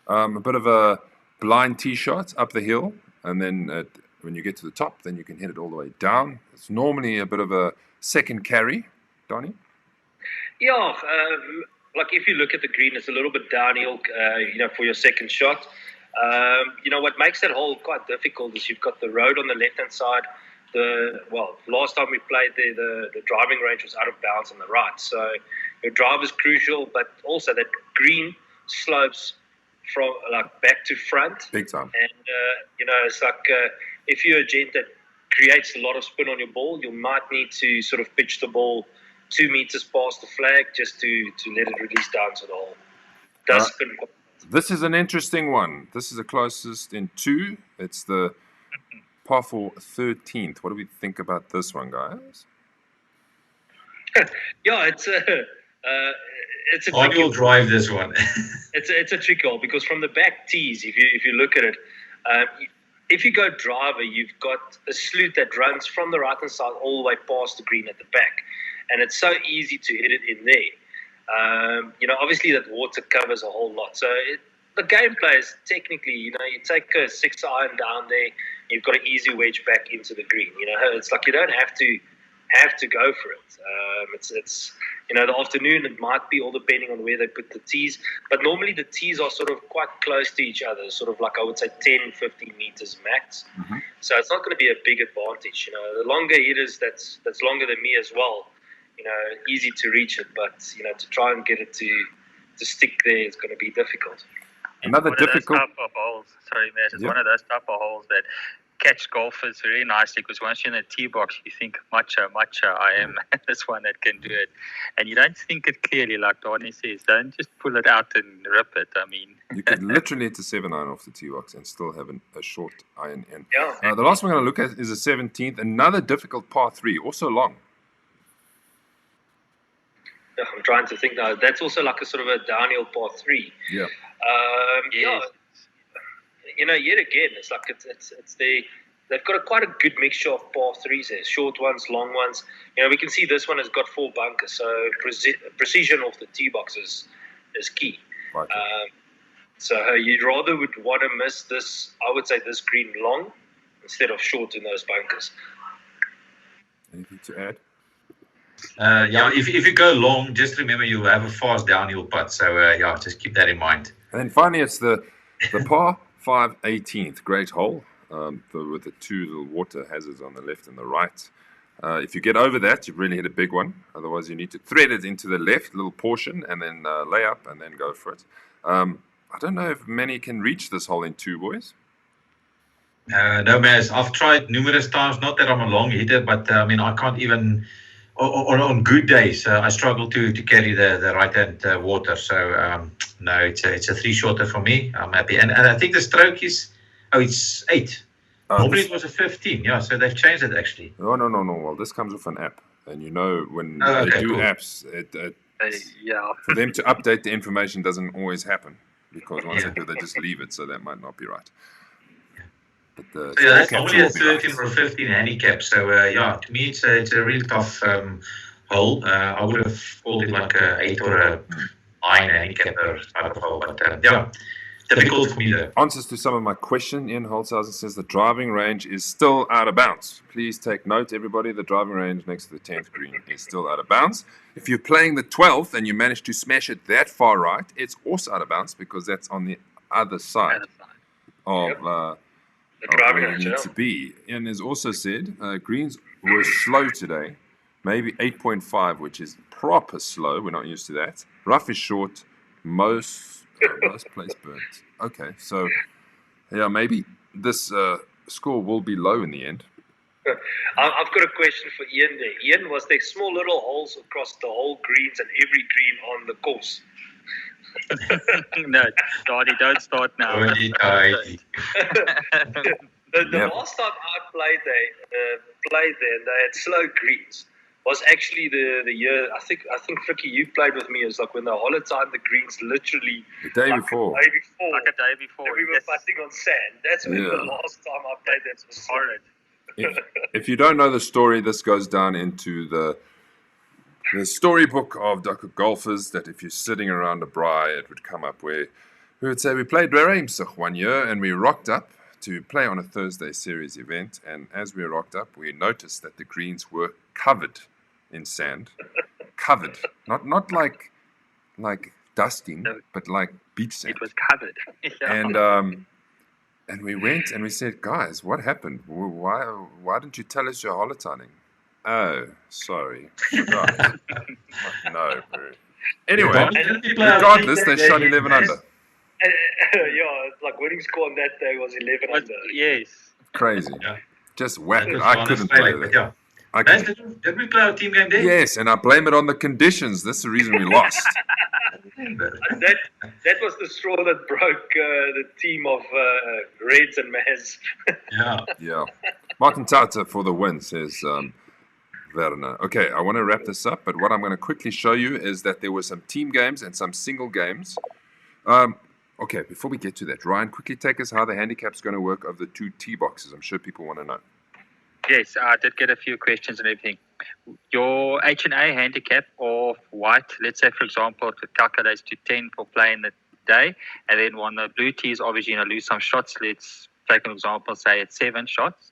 A bit of a blind tee shot up the hill, and then when you get to the top, then you can hit it all the way down. It's normally a bit of a second carry, Donnie. Yeah, like if you look at the green, it's a little bit downhill, for your second shot. What makes that hole quite difficult is you've got the road on the left-hand side. Last time we played there, the driving range was out of bounds on the right. So your drive is crucial, but also that green slopes from like back to front. Big time. And, it's like if you're a gent that creates a lot of spin on your ball, you might need to sort of pitch the ball 2 meters past the flag just to let it release down to the hole. Does spin quite. This is an interesting one. This is the closest in 2. It's the par 4 13th. What do we think about this one, guys? Yeah, it's a I'll drive this one. it's a tricky hole because from the back tees, if you look at it, if you go driver, you've got a sloot that runs from the right hand side all the way past the green at the back, and it's so easy to hit it in there. Obviously that water covers a whole lot. So the gameplay is technically, you take a 6 iron down there, you've got an easy wedge back into the green. It's like you don't have to go for it. It's the afternoon, it might be all depending on where they put the tees, but normally the tees are sort of quite close to each other, sort of like I would say 10, 15 meters max. Mm-hmm. So it's not going to be a big advantage. The longer hitters, that's longer than me as well. Easy to reach it, but to try and get it to stick there is going to be difficult. Another difficult. Type of holes. Sorry, Matt. It's one of those type of holes that catch golfers very nicely because once you're in the tee box, you think, matcha, I am this one that can do it. And you don't think it clearly, like Donnie says. Don't just pull it out and rip it. I mean, you could literally hit a 7 iron off the tee box and still have a short iron in. Yeah. The last one we're going to look at is the 17th. Another difficult par 3, also long. I'm trying to think now. That's also like a sort of a downhill par 3. Yeah. Yes. Yet again, it's like they've got quite a good mixture of par 3s there, short ones, long ones. We can see this one has got 4 bunkers, so precision off the tee box is key. Right. So you'd rather would want to miss this, I would say, this green long instead of short in those bunkers. Anything to add? If you go long, just remember you have a fast downhill putt. So just keep that in mind. And then finally, it's the par 5 18th, great hole with the 2 little water hazards on the left and the right. If you get over that, you've really hit a big one. Otherwise, you need to thread it into the left little portion and then lay up and then go for it. I don't know if many can reach this hole in 2, boys. No, Maz, I've tried numerous times. Not that I'm a long hitter, but I mean, I can't even. On good days, I struggle to carry the right hand water. So no, it's a 3-shorter for me. I'm happy, and I think the stroke is it's 8. Normally it was a 15. Yeah, so they've changed it actually. No. Well, this comes with an app, and you know when Oh, they okay, do cool. apps, for them to update the information doesn't always happen because once they do, they just leave it. So that might not be right. But So yeah, that's normally a 13 or 15 handicap. So to me, it's a really tough hole. I would have called it like a 8 or a 9 handicap type of hole. But difficult for me though. Answers to some of my question. Ian Holzhausen says the driving range is still out of bounds. Please take note, everybody. The driving range next to the 10th green is still out of bounds. If you're playing the 12th and you manage to smash it that far right, it's also out of bounds because that's on the other side of where you need to be. Ian has also said greens were slow today, maybe 8.5, which is proper slow. We're not used to that. Rough is short, most place burnt. Okay, so yeah, maybe this score will be low in the end. I've got a question for Ian there. Ian, was there small little holes across the whole greens and every green on the course? No, Daddy, don't start now. The last time I played there, and they had slow greens. Was actually the year I think Fricky, you played with me. Is like when the whole time the greens literally the day before. Like a day before. And we were putting on sand. That's when the last time I played that was horrid. If you don't know the story, this goes down into the storybook of Duckhook golfers, that if you're sitting around a braai, it would come up where we would say we played Reimsig one year and we rocked up to play on a Thursday series event, and as we rocked up, we noticed that the greens were covered in sand. Covered. Not like dusting, but like beach sand. It was covered. And we went and we said, guys, what happened? Why didn't you tell us you're holidating? Oh, sorry. Right. No, bro. Anyway, regardless, they shot 11 under. Like winning score on that day was 11 under. Yes. Crazy. Just whack it. I couldn't play that. Did we play our team game there? Yes, and I blame it on the conditions. That's the reason we lost. That was the straw that broke the team of Reds and Maz. Yeah. Martin Tata for the win, says Werner. Okay, I want to wrap this up, but what I'm going to quickly show you is that there were some team games and some single games. Okay, before we get to that, Ryan, quickly take us how the handicap's going to work of the 2 tee boxes. I'm sure people want to know. Yes, I did get a few questions and everything. Your H&A handicap of white, let's say, for example, it calculates to 10 for playing the day, and then on the blue tees, obviously, lose some shots. Let's take an example, say it's 7 shots.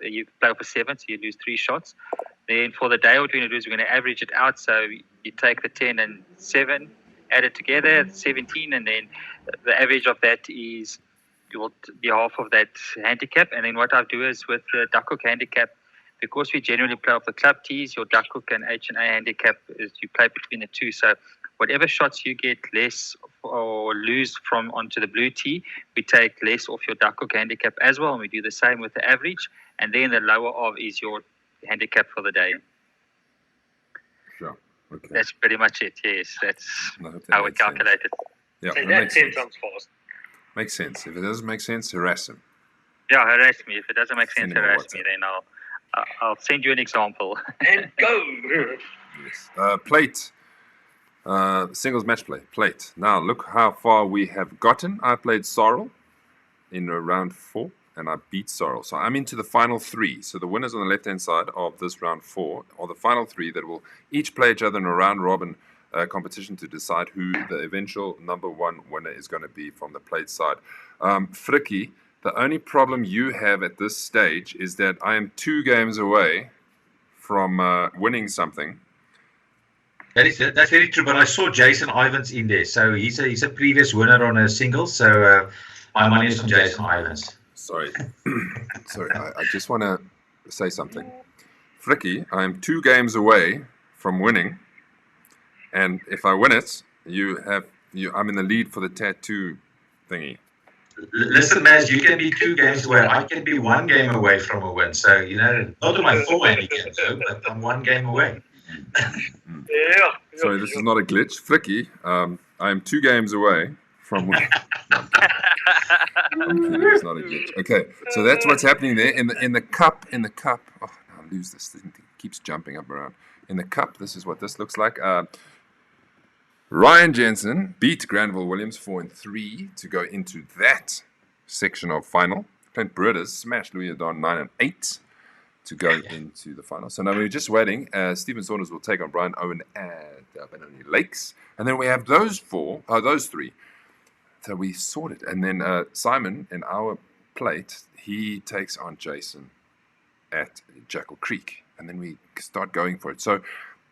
You play for 7, so you lose 3 shots. Then for the day, what we're going to do is we're going to average it out. So you take the 10 and 7, add it together, 17, and then the average of that is you will be half of that handicap. And then what I'll do is with the Duckhook handicap, because we generally play off the club tees, your Duckhook and H&A handicap is you play between the 2. So whatever shots you get less or lose from onto the blue tee, we take less off your Duckhook handicap as well. And we do the same with the average. And then the lower of is your handicap for the day. Sure. Okay. That's pretty much it. Yes, that's how we calculate it. Yeah, so that 10 sounds fast. Makes sense. If it doesn't make sense, harass him. Yeah, harass me. If it doesn't make sense, harass me. Then I'll send you an example. And go. Yes. Plate. Singles match play. Plate. Now look how far we have gotten. I played Sorrel in round 4. And I beat Sorrel. So I'm into the final 3. So the winners on the left-hand side of this round 4 are the final 3 that will each play each other in a round-robin competition to decide who the eventual number 1 winner is going to be from the plate side. Fricky, the only problem you have at this stage is that I am 2 games away from winning something. That's very true, but I saw Jason Ivans in there. So he's a previous winner on a singles. So my money is on Jason Ivans. Sorry. I just want to say something. Fricky, I'm 2 games away from winning, and if I win it, I'm in the lead for the tattoo thingy. Listen, Maz, you can be 2 games away. I can be 1 game away from a win. So, not on my full handicap, though, but I'm 1 game away. Sorry, this is not a glitch. Fricky, I'm 2 games away from winning. I'm kidding, it's not a glitch. Okay, so that's what's happening there. In the cup. Oh, I'll lose this thing. It keeps jumping up around. In the cup, this is what this looks like. Ryan Jensen beat Granville Williams 4-3 to go into that section of final. Clint Broders smashed Louis Adon 9-8 to go into the final. So now we're just waiting. Stephen Saunders will take on Brian Owen at Benoni Lakes. And then we have those 3. So we sorted. And then Simon in our plate, he takes on Jason at Jackal Creek. And then we start going for it. So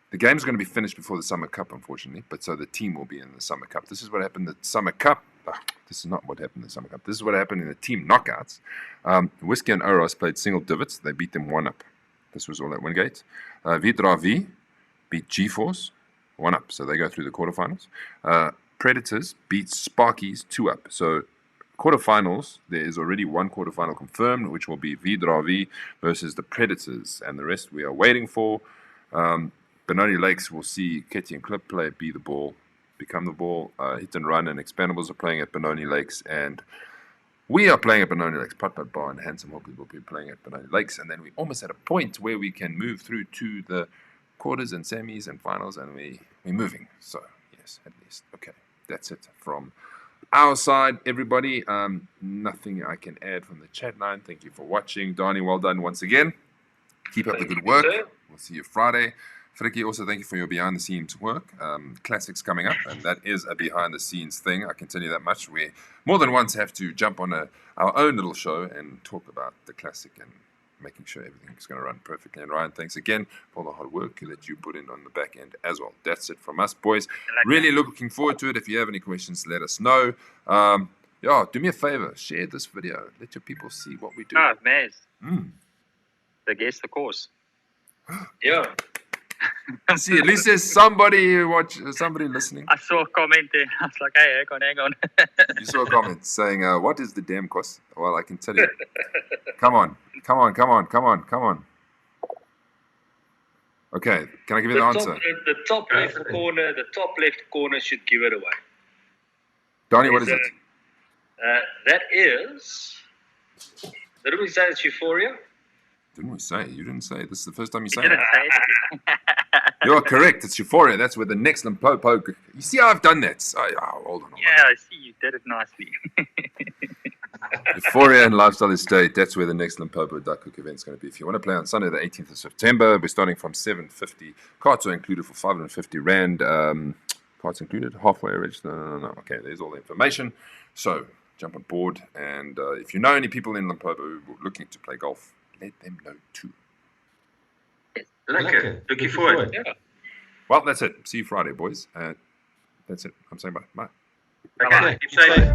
the game's going to be finished before the Summer Cup, unfortunately. But so the team will be in the Summer Cup. This is what happened in the Summer Cup. This is not what happened in the Summer Cup. This is what happened in the team knockouts. Whiskey and Oros played single divots. They beat them 1-up. This was all at Wingate. Vidravi beat G-Force 1-up. So they go through the quarterfinals. Predators beat Sparkies 2-up. So quarterfinals, there is already 1 quarterfinal confirmed, which will be Vidravi versus the Predators. And the rest we are waiting for. Benoni Lakes will see Ketty and Clip play Be the Ball, Become the Ball. Hit and Run and Expendables are playing at Benoni Lakes, and we are playing at Benoni Lakes. Putt Putt Bar and Handsome Hookers will be playing at Benoni Lakes, and then we almost at a point where we can move through to the quarters and semis and finals, and we're moving. So, yes, at least. Okay, that's it from our side, everybody. Nothing I can add from the chat line. Thank you for watching. Donnie, well done once again. Keep up the good work. We'll see you Friday. Fricky, also thank you for your behind-the-scenes work. Classics coming up, and that is a behind-the-scenes thing. I can tell you that much. We more than once have to jump on our own little show and talk about the classic and making sure everything's going to run perfectly. And Ryan, thanks again for the hard work that you put in on the back end as well. That's it from us, boys. Really looking forward to it. If you have any questions, let us know. Do me a favor. Share this video. Let your people see what we do. Maz. The guest, of course. Yeah. See, at least there's somebody listening. I saw a comment there. I was like, hey, hang on. You saw a comment saying, what is the damn cost? Well, I can tell you. Come on. Okay, can I give you the answer? The top left corner should give it away. Donnie, what is it? That is... Didn't we say it's Euphoria? Didn't we say? You didn't say. This is the first time you say You didn't it. say it. You're correct. It's Euphoria. That's where the next Limpopo... You see how I've done that? Hold on. Yeah, I see. You did it nicely. Euphoria and Lifestyle Estate. That's where the next Limpopo Duckhook event is going to be. If you want to play on Sunday, the 18th of September, we're starting from 750. Cards are included for 550 Rand. Cards included. Halfway register. No. Okay, there's all the information. So, jump on board. And if you know any people in Limpopo who are looking to play golf, let them know too. Okay. Looking forward. Yeah. Well, that's it. See you Friday, boys. That's it. I'm saying bye. Okay. Keep safe.